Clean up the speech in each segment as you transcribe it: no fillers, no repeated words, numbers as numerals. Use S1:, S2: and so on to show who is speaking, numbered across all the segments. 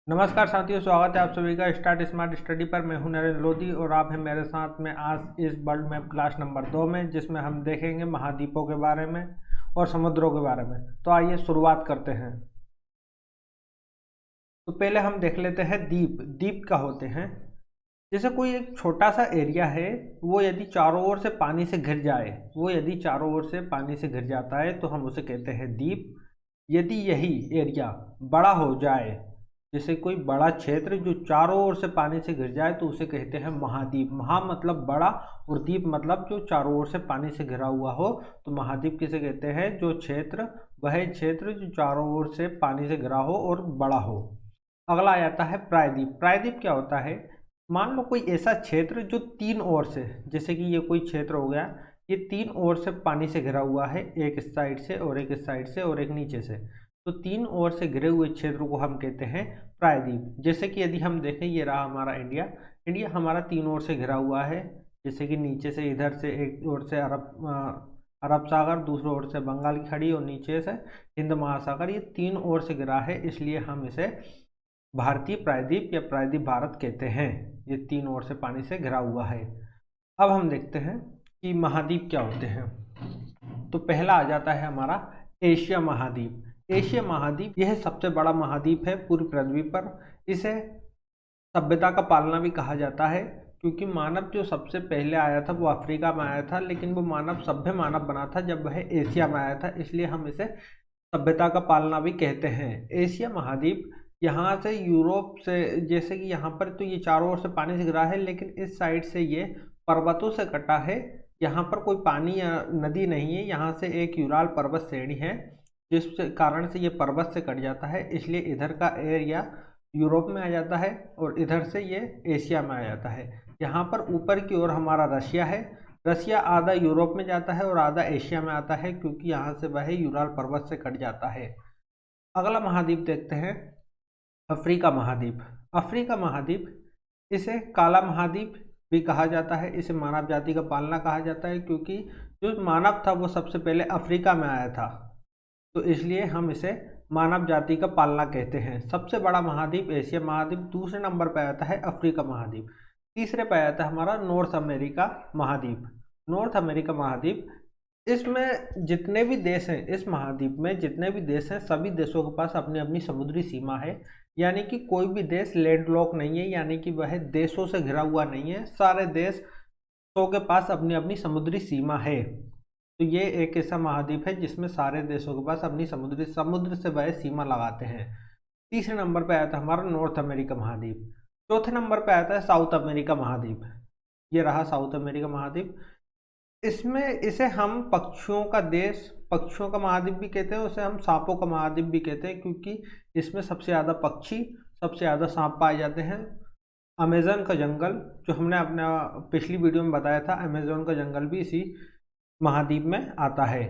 S1: नमस्कार साथियों, स्वागत है आप सभी का स्टार्ट स्मार्ट स्टडी पर। मैं हूं नरेंद्र लोधी और आप हैं मेरे साथ में आज इस वर्ल्ड मैप क्लास नंबर 2 में, जिसमें हम देखेंगे महाद्वीपों के बारे में और समुद्रों के बारे में। तो आइए शुरुआत करते हैं। तो पहले हम देख लेते हैं द्वीप। द्वीप क्या होते हैं? जैसे कोई एक छोटा सा एरिया है, वो यदि चारों ओर से पानी से घिर जाए, वो यदि चारों ओर से पानी से घिर जाता है तो हम उसे कहते हैं द्वीप। यदि यही एरिया बड़ा हो जाए, जैसे कोई बड़ा क्षेत्र जो चारों ओर से पानी से घिर जाए, तो उसे कहते हैं महाद्वीप। महा मतलब बड़ा और द्वीप मतलब जो चारों ओर से पानी से घिरा हुआ हो। तो महाद्वीप किसे कहते हैं? जो क्षेत्र, वह क्षेत्र जो चारों ओर से पानी से घिरा हो और बड़ा हो। अगला आ जाता है प्रायद्वीप। प्रायद्वीप क्या होता है? मान लो कोई ऐसा क्षेत्र जो तीन ओर से, जैसे कि ये कोई क्षेत्र हो गया, ये तीन ओर से पानी से घिरा हुआ है, एक इस साइड से और एक इस साइड से और एक नीचे से। तो तीन ओर से घिरे हुए क्षेत्र को हम कहते हैं प्रायद्वीप। जैसे कि यदि हम देखें, ये रहा हमारा इंडिया। इंडिया हमारा तीन ओर से घिरा हुआ है, जैसे कि नीचे से इधर से एक ओर से अरब सागर, दूसरी ओर से बंगाल की खाड़ी और नीचे से हिंद महासागर। ये तीन ओर से घिरा है, इसलिए हम इसे भारतीय प्रायद्वीप या प्रायद्वीप भारत कहते हैं। ये तीन ओर से पानी से घिरा हुआ है। अब हम देखते हैं कि महाद्वीप क्या होते हैं। तो पहला आ जाता है हमारा एशिया महाद्वीप। एशिया महाद्वीप यह सबसे बड़ा महाद्वीप है पूरी पृथ्वी पर। इसे सभ्यता का पालना भी कहा जाता है, क्योंकि मानव जो सबसे पहले आया था वो अफ्रीका में आया था, लेकिन वो मानव सभ्य मानव बना था जब वह एशिया में आया था, इसलिए हम इसे सभ्यता का पालना भी कहते हैं। एशिया महाद्वीप यहाँ से यूरोप से, जैसे कि यहाँ पर तो ये चारों ओर से पानी से घिरा है, लेकिन इस साइड से ये पर्वतों से कटा है। यहाँ पर कोई पानी या नदी नहीं है, यहाँ से एक यूराल पर्वत श्रेणी है, जिस कारण से ये पर्वत से कट जाता है, इसलिए इधर का एरिया यूरोप में आ जाता है और इधर से ये एशिया में आ जाता है। यहाँ पर ऊपर की ओर हमारा रशिया है। रशिया आधा यूरोप में जाता है और आधा एशिया में आता है, क्योंकि यहाँ से वह यूराल पर्वत से कट जाता है। अगला महाद्वीप देखते हैं, अफ्रीका महाद्वीप। अफ्रीका महाद्वीप, इसे काला महाद्वीप भी कहा जाता है। इसे मानव जाति का पालना कहा जाता है, क्योंकि जो मानव था वो सबसे पहले अफ्रीका में आया था, तो इसलिए हम इसे मानव जाति का पालना कहते हैं। सबसे बड़ा महाद्वीप एशिया महाद्वीप। दूसरे नंबर पर आता है अफ्रीका महाद्वीप। तीसरे पर आता है हमारा नॉर्थ अमेरिका महाद्वीप। नॉर्थ अमेरिका महाद्वीप, इसमें जितने भी देश हैं, इस महाद्वीप में जितने भी देश हैं, सभी देशों के पास अपनी अपनी समुद्री सीमा है। यानी कि कोई भी देश लैंडलॉक नहीं है, यानी कि वह देशों से घिरा हुआ नहीं है। सारे देशों के पास अपनी अपनी समुद्री सीमा है। तो ये एक ऐसा महाद्वीप है जिसमें सारे देशों के पास अपनी समुद्र से वह सीमा लगाते हैं। तीसरे नंबर पर आता है हमारा नॉर्थ अमेरिका महाद्वीप। चौथे नंबर पर आता है साउथ अमेरिका महाद्वीप। ये रहा साउथ अमेरिका महाद्वीप। इसमें इसे हम पक्षियों का देश, पक्षियों का महाद्वीप भी कहते हैं, उसे हम सांपों का महाद्वीप भी कहते हैं, क्योंकि इसमें सबसे ज़्यादा पक्षी, सबसे ज़्यादा सांप पाए जाते हैं। अमेज़न का जंगल, जो हमने अपना पिछली वीडियो में बताया था, अमेज़न का जंगल भी इसी महाद्वीप में आता है।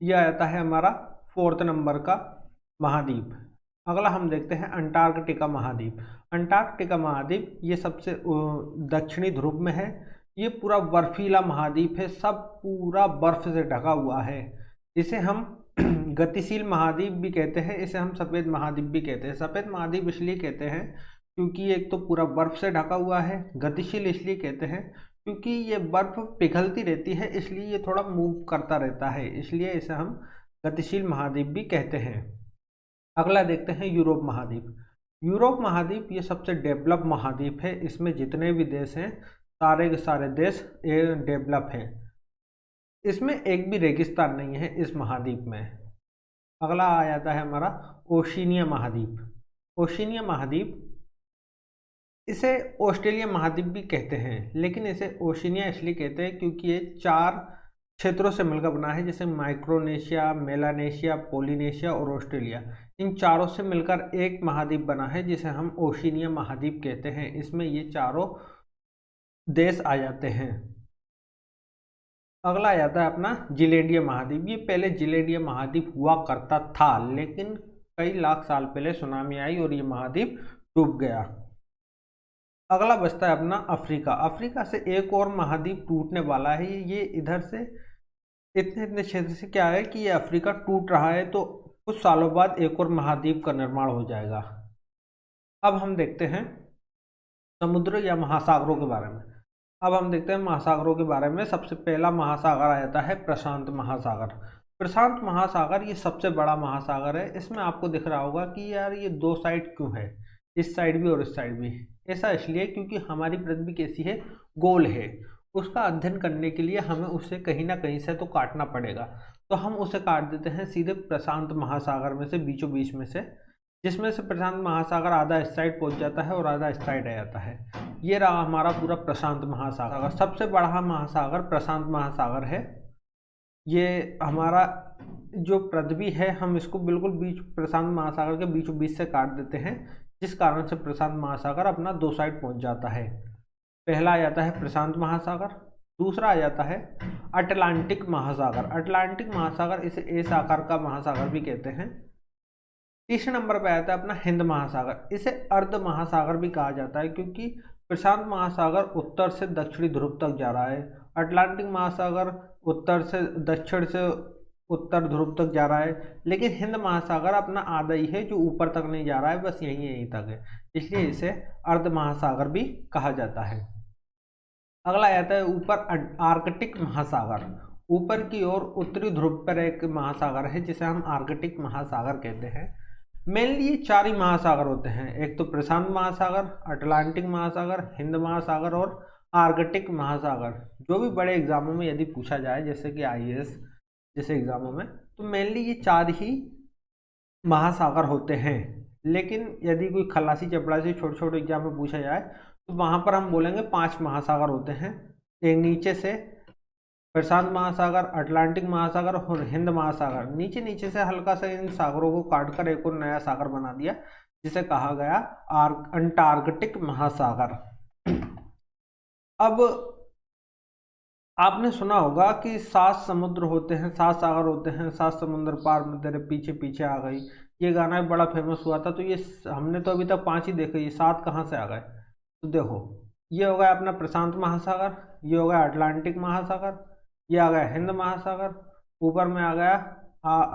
S1: यह आता है हमारा फोर्थ नंबर का महाद्वीप। अगला हम देखते हैं अंटार्कटिका महाद्वीप। अंटार्कटिका महाद्वीप ये सबसे दक्षिणी ध्रुव में है। ये पूरा बर्फीला महाद्वीप है, सब पूरा बर्फ से ढका हुआ है। इसे हम गतिशील महाद्वीप भी कहते हैं, इसे हम सफ़ेद महाद्वीप भी कहते हैं। सफ़ेद महाद्वीप इसलिए कहते हैं क्योंकि एक तो पूरा बर्फ से ढका हुआ है। गतिशील इसलिए कहते हैं क्योंकि ये बर्फ पिघलती रहती है, इसलिए ये थोड़ा मूव करता रहता है, इसलिए इसे हम गतिशील महाद्वीप भी कहते हैं। अगला देखते हैं यूरोप महाद्वीप। यूरोप महाद्वीप ये सबसे डेवलप महाद्वीप है। इसमें जितने भी देश हैं, सारे के सारे देश डेवलप हैं। इसमें एक भी रेगिस्तान नहीं है इस महाद्वीप में। अगला आ जाता है हमारा ओशिनिया महाद्वीप। ओशिनिया महाद्वीप, इसे ऑस्ट्रेलिया महाद्वीप भी कहते हैं, लेकिन इसे ओशिनिया इसलिए कहते हैं क्योंकि ये चार क्षेत्रों से मिलकर बना है, जैसे माइक्रोनेशिया, मेलानेशिया, पोलिनेशिया और ऑस्ट्रेलिया। इन चारों से मिलकर एक महाद्वीप बना है, जिसे हम ओशिनिया महाद्वीप कहते हैं। इसमें ये चारों देश आ जाते हैं। अगला आ जाता है अपना जीलैंडिया महाद्वीप। ये पहले जीलैंडिया महाद्वीप हुआ करता था, लेकिन कई लाख साल पहले सुनामी आई और ये महाद्वीप डूब गया। अगला बचता है अपना अफ्रीका। अफ्रीका से एक और महाद्वीप टूटने वाला है। ये इधर से इतने इतने क्षेत्र से क्या है कि ये अफ्रीका टूट रहा है, तो कुछ सालों बाद एक और महाद्वीप का निर्माण हो जाएगा। अब हम देखते हैं समुद्र या महासागरों के बारे में। अब हम देखते हैं महासागरों के बारे में। सबसे पहला महासागर आ जाता है प्रशांत महासागर। प्रशांत महासागर ये सबसे बड़ा महासागर है। इसमें आपको दिख रहा होगा कि यार ये दो साइड क्यों है, इस साइड भी और इस साइड भी। ऐसा इसलिए क्योंकि हमारी पृथ्वी कैसी है, गोल है। उसका अध्ययन करने के लिए हमें उसे कहीं ना कहीं से तो काटना पड़ेगा, तो हम उसे काट देते हैं सीधे प्रशांत महासागर में से, बीचों बीच में से, जिसमें से प्रशांत महासागर आधा इस साइड पहुंच जाता है और आधा इस साइड आ जाता है। ये रहा हमारा पूरा प्रशांत महासागर। सबसे बड़ा महासागर प्रशांत महासागर है। ये हमारा जो पृथ्वी है, हम इसको बिल्कुल बीच प्रशांत महासागर के बीचों बीच से काट देते हैं, जिस कारण से प्रशांत महासागर अपना दो साइड पहुंच जाता है। पहला आ जाता है प्रशांत महासागर, दूसरा आ जाता है अटलांटिक महासागर। अटलांटिक महासागर, इसे एस आकार का महासागर भी कहते हैं। तीसरे नंबर पर आता है अपना हिंद महासागर। इसे अर्ध महासागर भी कहा जाता है क्योंकि प्रशांत महासागर उत्तर से दक्षिणी ध्रुव तक जा रहा है, अटलांटिक महासागर उत्तर से दक्षिण से उत्तर ध्रुव तक जा रहा है, लेकिन हिंद महासागर अपना आधा ही है जो ऊपर तक नहीं जा रहा है, बस यहीं तक है, इसलिए इसे अर्ध महासागर भी कहा जाता है। अगला आता है ऊपर आर्कटिक महासागर। ऊपर की ओर उत्तरी ध्रुव पर एक महासागर है जिसे हम आर्कटिक महासागर कहते हैं। मेनली ये चार ही महासागर होते हैं, एक तो प्रशांत महासागर, अटलांटिक महासागर, हिंद महासागर और आर्कटिक महासागर। जो भी बड़े एग्जामों में यदि पूछा जाए, जैसे कि IAS जैसे एग्जामों में, तो मेनली ये चार ही महासागर होते हैं। लेकिन यदि कोई खलासी चपड़ासी छोटे छोटे एग्जाम में पूछा जाए तो वहाँ पर हम बोलेंगे 5 महासागर होते हैं। एक नीचे से प्रशांत महासागर, अटलांटिक महासागर और हिंद महासागर। नीचे नीचे से हल्का सा इन सागरों को काटकर एक और नया सागर बना दिया जिसे कहा गया अंटार्कटिक महासागर। अब आपने सुना होगा कि 7 समुद्र होते हैं, 7 सागर होते हैं, 7 समुद्र पार में तेरे पीछे पीछे आ गई। ये गाना भी बड़ा फेमस हुआ था। तो ये हमने तो अभी तक 5 ही देखे, ये 7 कहाँ से आ गए? तो देखो, ये हो गया अपना प्रशांत महासागर, ये हो गया अटलांटिक महासागर, ये आ गया हिंद महासागर, ऊपर में आ गया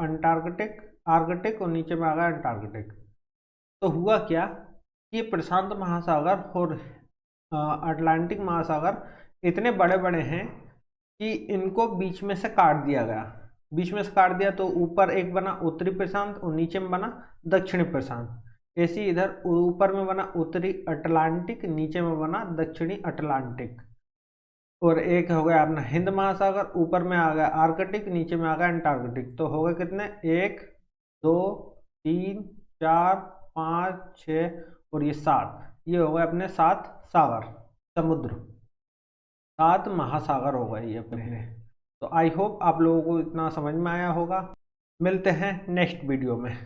S1: अंटार्कटिक आर्कटिक और नीचे में आ गया अंटार्कटिक। तो हुआ क्या, ये प्रशांत महासागर और अटलांटिक महासागर इतने बड़े बड़े हैं कि इनको बीच में से काट दिया गया। बीच में से काट दिया तो ऊपर एक बना उत्तरी प्रशांत और नीचे में बना दक्षिणी प्रशांत। ऐसे इधर ऊपर में बना उत्तरी अटलांटिक, नीचे में बना दक्षिणी अटलांटिक। और एक हो गया अपना हिंद महासागर, ऊपर में आ गया आर्कटिक, नीचे में आ गया अंटार्कटिक। तो हो गए कितने, 1 2 3 4 5 6 और ये 7। ये हो गए अपने 7 सागर, समुद्र, 7 महासागर हो गए ये अपने। तो आई होप आप लोगों को इतना समझ में आया होगा। मिलते हैं नेक्स्ट वीडियो में।